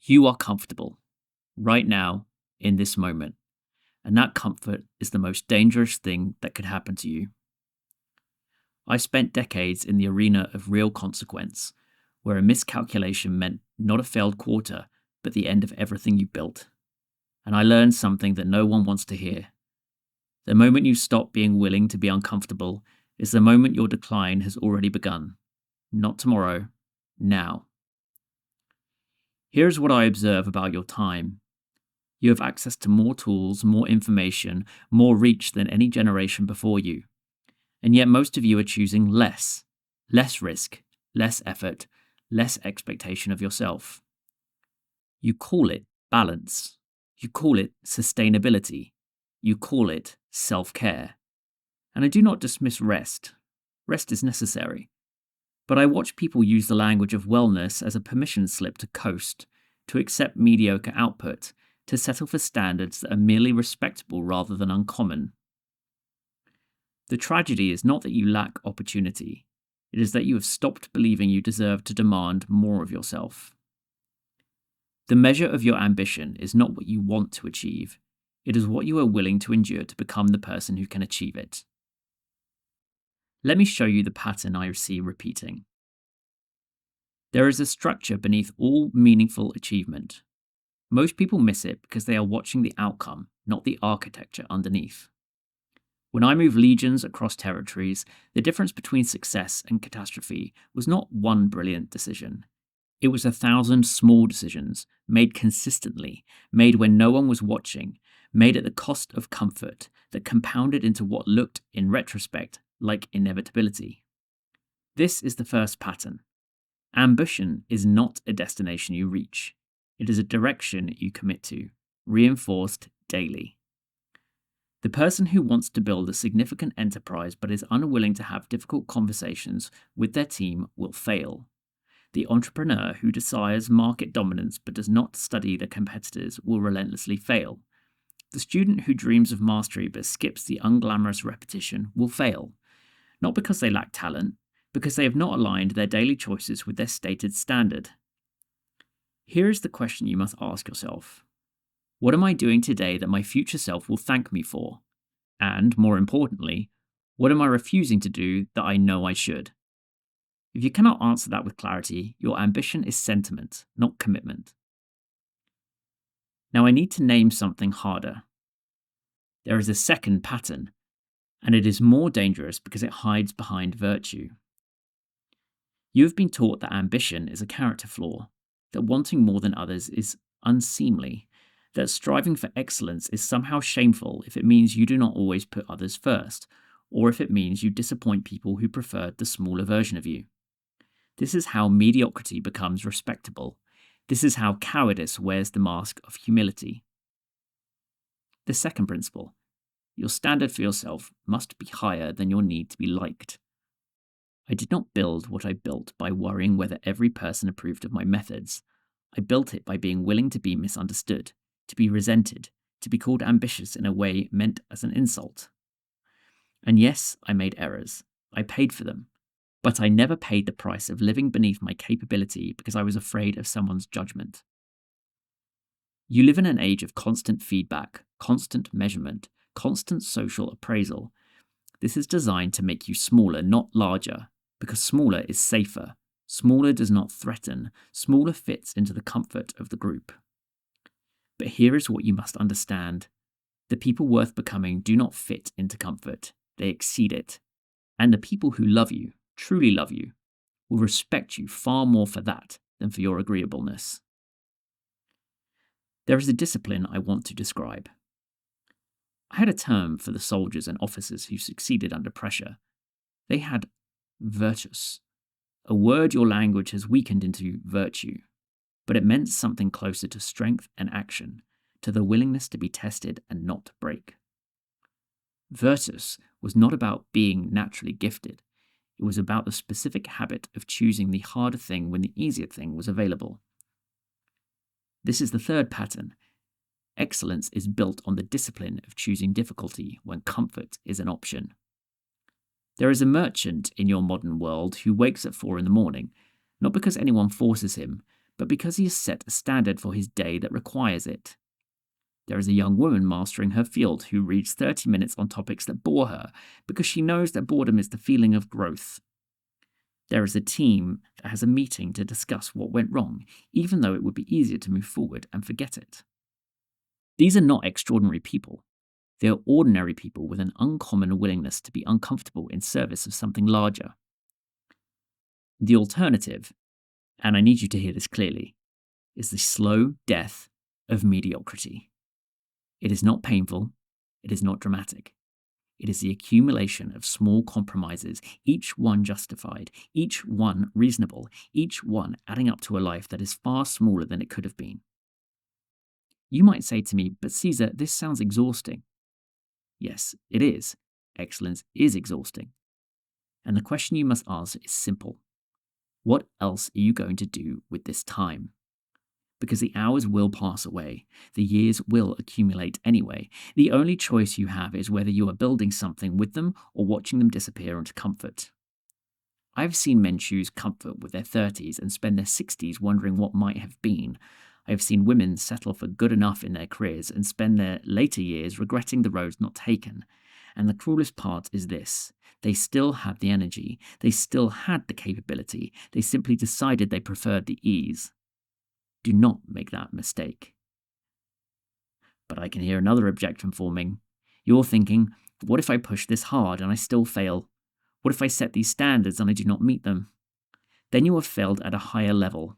You are comfortable right now in this moment, and that comfort is the most dangerous thing that could happen to you. I spent decades in the arena of real consequence, where a miscalculation meant not a failed quarter, but the end of everything you built. And I learned something that no one wants to hear. The moment you stop being willing to be uncomfortable is the moment your decline has already begun. Not tomorrow, now. Here's what I observe about your time. You have access to more tools, more information, more reach than any generation before you. And yet most of you are choosing less risk, less effort, less expectation of yourself. You call it balance. You call it sustainability. You call it self-care. And I do not dismiss rest. Rest is necessary. But I watch people use the language of wellness as a permission slip to coast, to accept mediocre output, to settle for standards that are merely respectable rather than uncommon. The tragedy is not that you lack opportunity. It is that you have stopped believing you deserve to demand more of yourself. The measure of your ambition is not what you want to achieve. It is what you are willing to endure to become the person who can achieve it. Let me show you the pattern I see repeating. There is a structure beneath all meaningful achievement. Most people miss it because they are watching the outcome, not the architecture underneath. When I moved legions across territories, the difference between success and catastrophe was not one brilliant decision. It was 1,000 small decisions, made consistently, made when no one was watching, made at the cost of comfort, that compounded into what looked, in retrospect, like inevitability. This is the first pattern. Ambition is not a destination you reach. It is a direction you commit to, reinforced daily. The person who wants to build a significant enterprise but is unwilling to have difficult conversations with their team will fail. The entrepreneur who desires market dominance but does not study their competitors will relentlessly fail. The student who dreams of mastery but skips the unglamorous repetition will fail. Not because they lack talent, because they have not aligned their daily choices with their stated standard. Here is the question you must ask yourself. What am I doing today that my future self will thank me for? And, more importantly, what am I refusing to do that I know I should? If you cannot answer that with clarity, your ambition is sentiment, not commitment. Now I need to name something harder. There is a second pattern, and it is more dangerous because it hides behind virtue. You have been taught that ambition is a character flaw, that wanting more than others is unseemly, that striving for excellence is somehow shameful if it means you do not always put others first, or if it means you disappoint people who preferred the smaller version of you. This is how mediocrity becomes respectable. This is how cowardice wears the mask of humility. The second principle, your standard for yourself must be higher than your need to be liked. I did not build what I built by worrying whether every person approved of my methods. I built it by being willing to be misunderstood, to be resented, to be called ambitious in a way meant as an insult. And yes, I made errors. I paid for them. But I never paid the price of living beneath my capability because I was afraid of someone's judgment. You live in an age of constant feedback, constant measurement, constant social appraisal. This is designed to make you smaller, not larger, because smaller is safer. Smaller does not threaten. Smaller fits into the comfort of the group. But here is what you must understand. The people worth becoming do not fit into comfort. They exceed it. And the people who love you, truly love you, will respect you far more for that than for your agreeableness. There is a discipline I want to describe. I had a term for the soldiers and officers who succeeded under pressure. They had virtus, a word your language has weakened into virtue, but it meant something closer to strength and action, to the willingness to be tested and not break. Virtus was not about being naturally gifted. It was about the specific habit of choosing the harder thing when the easier thing was available. This is the third pattern. Excellence is built on the discipline of choosing difficulty when comfort is an option. There is a merchant in your modern world who wakes at 4 a.m, not because anyone forces him, but because he has set a standard for his day that requires it. There is a young woman mastering her field who reads 30 minutes on topics that bore her because she knows that boredom is the feeling of growth. There is a team that has a meeting to discuss what went wrong, even though it would be easier to move forward and forget it. These are not extraordinary people. They are ordinary people with an uncommon willingness to be uncomfortable in service of something larger. The alternative, and I need you to hear this clearly, is the slow death of mediocrity. It is not painful. It is not dramatic. It is the accumulation of small compromises, each one justified, each one reasonable, each one adding up to a life that is far smaller than it could have been. You might say to me, but Caesar, this sounds exhausting. Yes, it is. Excellence is exhausting. And the question you must answer is simple. What else are you going to do with this time? Because the hours will pass away. The years will accumulate anyway. The only choice you have is whether you are building something with them or watching them disappear into comfort. I've seen men choose comfort with their 30s and spend their 60s wondering what might have been. I've seen women settle for good enough in their careers and spend their later years regretting the roads not taken. And the cruelest part is this. They still had the energy. They still had the capability. They simply decided they preferred the ease. Do not make that mistake. But I can hear another objection forming. You're thinking, what if I push this hard and I still fail? What if I set these standards and I do not meet them? Then you have failed at a higher level.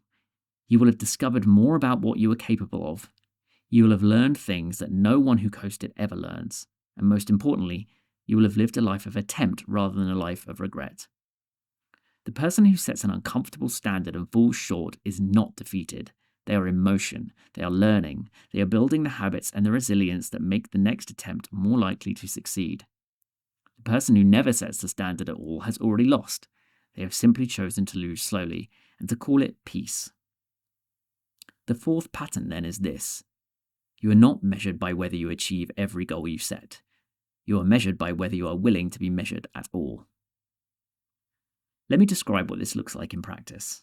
You will have discovered more about what you are capable of. You will have learned things that no one who coasted ever learns. And most importantly, you will have lived a life of attempt rather than a life of regret. The person who sets an uncomfortable standard and falls short is not defeated. They are in motion, they are learning, they are building the habits and the resilience that make the next attempt more likely to succeed. The person who never sets the standard at all has already lost. They have simply chosen to lose slowly and to call it peace. The fourth pattern then is this. You are not measured by whether you achieve every goal you set. You are measured by whether you are willing to be measured at all. Let me describe what this looks like in practice.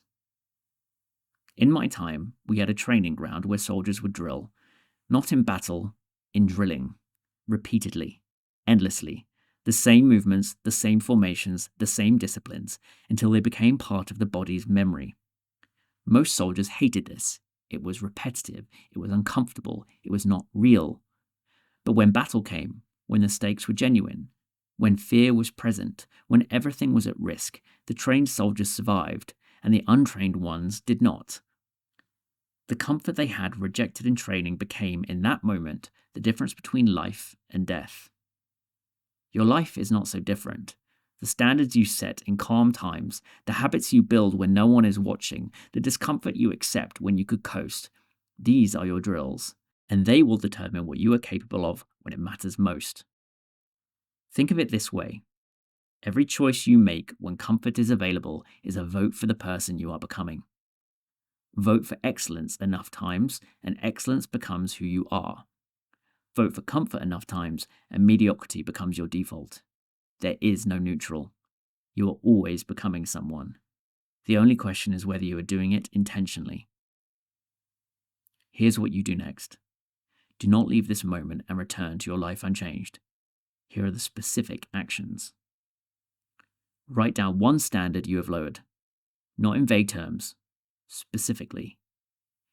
In my time, we had a training ground where soldiers would drill, not in battle, in drilling, repeatedly, endlessly, the same movements, the same formations, the same disciplines, until they became part of the body's memory. Most soldiers hated this. It was repetitive, it was uncomfortable, it was not real. But when battle came, when the stakes were genuine, when fear was present, when everything was at risk, the trained soldiers survived, and the untrained ones did not. The comfort they had rejected in training became, in that moment, the difference between life and death. Your life is not so different. The standards you set in calm times, the habits you build when no one is watching, the discomfort you accept when you could coast, these are your drills, and they will determine what you are capable of when it matters most. Think of it this way. Every choice you make when comfort is available is a vote for the person you are becoming. Vote for excellence enough times, and excellence becomes who you are. Vote for comfort enough times, and mediocrity becomes your default. There is no neutral. You are always becoming someone. The only question is whether you are doing it intentionally. Here's what you do next. Do not leave this moment and return to your life unchanged. Here are the specific actions. Write down one standard you have lowered, not in vague terms, specifically.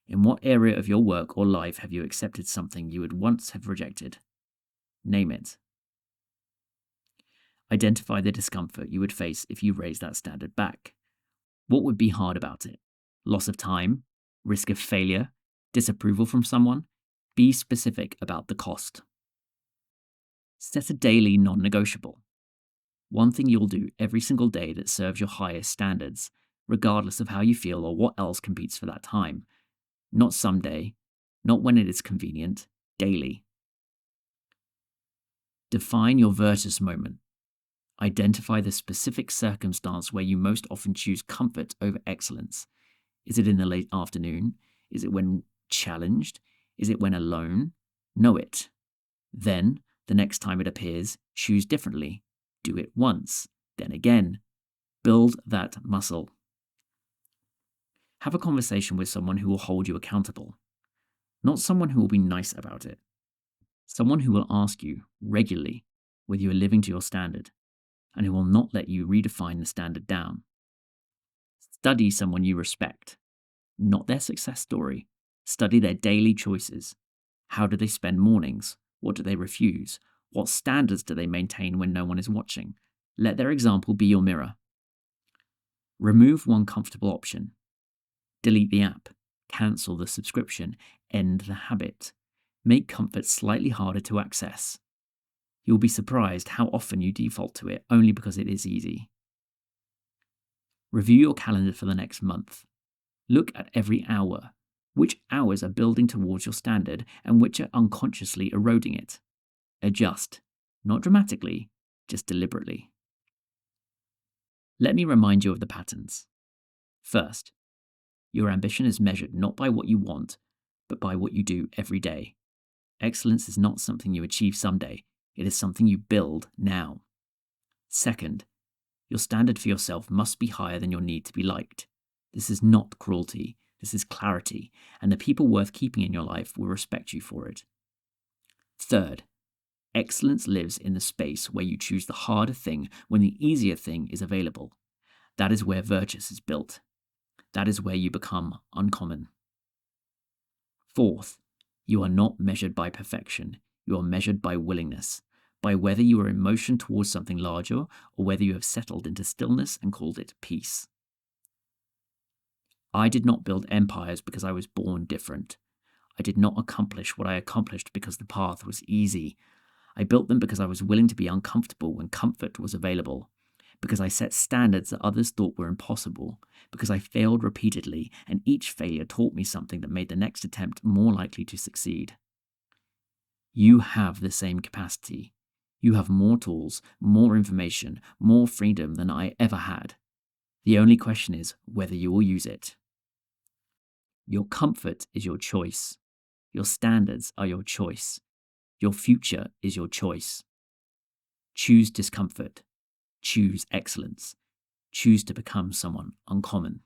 In what area of your work or life have you accepted something you would once have rejected? Name it. Identify the discomfort you would face if you raise that standard back. What would be hard about it? Loss of time? Risk of failure? Disapproval from someone? Be specific about the cost. Set a daily non-negotiable. One thing you'll do every single day that serves your highest standards, regardless of how you feel or what else competes for that time. Not someday, not when it is convenient, daily. Define your versus moment. Identify the specific circumstance where you most often choose comfort over excellence. Is it in the late afternoon? Is it when challenged? Is it when alone? Know it. Then, the next time it appears, choose differently. Do it once, then again. Build that muscle. Have a conversation with someone who will hold you accountable, not someone who will be nice about it. Someone who will ask you regularly whether you are living to your standard and who will not let you redefine the standard down. Study someone you respect, not their success story. Study their daily choices. How do they spend mornings? What do they refuse? What standards do they maintain when no one is watching? Let their example be your mirror. Remove one comfortable option. Delete the app. Cancel the subscription. End the habit. Make comfort slightly harder to access. You'll be surprised how often you default to it only because it is easy. Review your calendar for the next month. Look at every hour. Which hours are building towards your standard and which are unconsciously eroding it? Adjust, not dramatically, just deliberately. Let me remind you of the patterns. First, your ambition is measured not by what you want, but by what you do every day. Excellence is not something you achieve someday, it is something you build now. Second, your standard for yourself must be higher than your need to be liked. This is not cruelty, this is clarity, and the people worth keeping in your life will respect you for it. Third, excellence lives in the space where you choose the harder thing when the easier thing is available. That is where virtue is built. That is where you become uncommon. Fourth, you are not measured by perfection. You are measured by willingness, by whether you are in motion towards something larger or whether you have settled into stillness and called it peace. I did not build empires because I was born different. I did not accomplish what I accomplished because the path was easy. I built them because I was willing to be uncomfortable when comfort was available, because I set standards that others thought were impossible, because I failed repeatedly, and each failure taught me something that made the next attempt more likely to succeed. You have the same capacity. You have more tools, more information, more freedom than I ever had. The only question is whether you will use it. Your comfort is your choice. Your standards are your choice. Your future is your choice. Choose discomfort. Choose excellence. Choose to become someone uncommon.